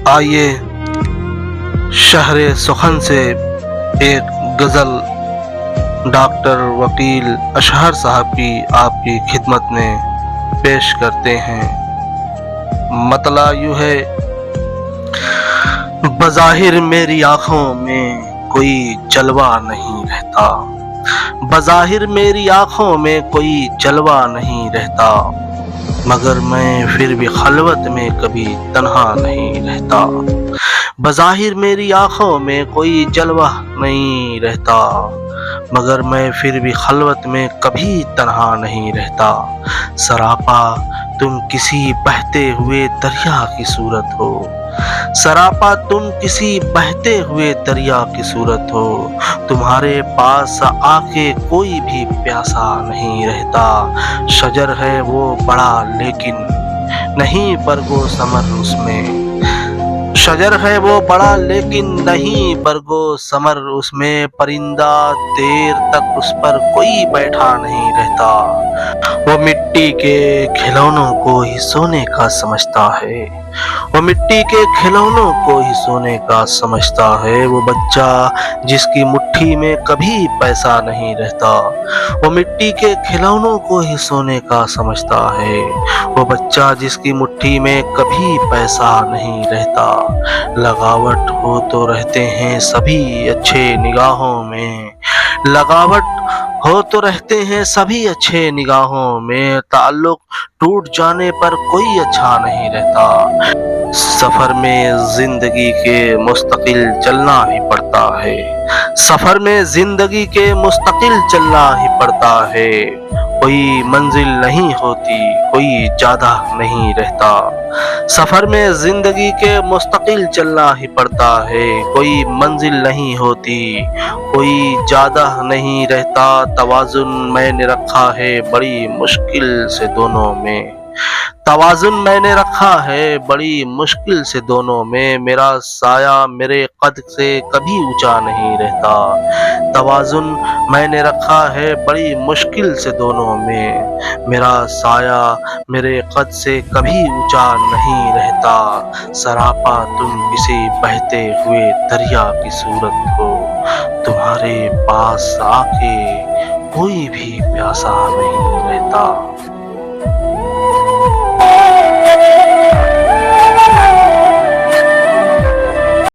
آئیے شہر سخن سے ایک غزل ڈاکٹر وکیل اشہر صاحب کی آپ کی خدمت میں پیش کرتے ہیں۔ مطلع یوں ہے، بظاہر میری آنکھوں میں کوئی جلوہ نہیں رہتا، بظاہر میری آنکھوں میں کوئی جلوہ نہیں رہتا، مگر میں پھر بھی خلوت میں کبھی تنہا نہیں رہتا، بظاہر میری آنکھوں میں کوئی جلوہ نہیں رہتا، مگر میں پھر بھی خلوت میں کبھی تنہا نہیں رہتا۔ سراپا تم کسی بہتے ہوئے دریا کی صورت ہو، سراپا تم کسی بہتے ہوئے دریا کی صورت ہو، تمہارے پاس آ کے کوئی بھی پیاسا نہیں رہتا، شجر ہے وہ بڑا لیکن نہیں برگو ثمر اس میں، شجر ہے وہ بڑا لیکن نہیں برگو ثمر اس میں، پرندہ دیر تک اس پر کوئی بیٹھا نہیں رہتا، وہ مٹی کے کھلونوں کو ہی سونے کا سمجھتا ہے، وہ مٹی کے کھلونوں کو ہی سونے کا سمجھتا ہے، وہ بچہ جس کی مٹھی میں کبھی پیسہ نہیں رہتا، وہ مٹی کے کھلونوں کو ہی سونے کا سمجھتا ہے، وہ بچہ جس کی مٹھی میں کبھی پیسہ نہیں رہتا، لگاوٹ ہو تو رہتے ہیں سبھی اچھے نگاہوں میں، لگاوٹ ہو تو رہتے ہیں سبھی اچھے نگاہوں میں، تعلق ٹوٹ جانے پر کوئی اچھا نہیں رہتا، سفر میں زندگی کے مستقل چلنا ہی پڑتا ہے، سفر میں زندگی کے مستقل چلنا ہی پڑتا ہے، کوئی منزل نہیں ہوتی کوئی جادہ نہیں رہتا، سفر میں زندگی کے مستقل چلنا ہی پڑتا ہے، کوئی منزل نہیں ہوتی کوئی جادہ نہیں رہتا، توازن میں نے رکھا ہے بڑی مشکل سے دونوں میں، توازن میں نے رکھا ہے بڑی مشکل سے دونوں میں، میرا سایہ میرے قد سے کبھی اونچا نہیں رہتا، توازن میں نے رکھا ہے بڑی مشکل سے دونوں میں، میرا سایہ میرے قد سے کبھی اونچا نہیں رہتا، سراپا تم کسی بہتے ہوئے دریا کی صورت ہو، تمہارے پاس آ کے کوئی بھی پیاسا نہیں رہتا۔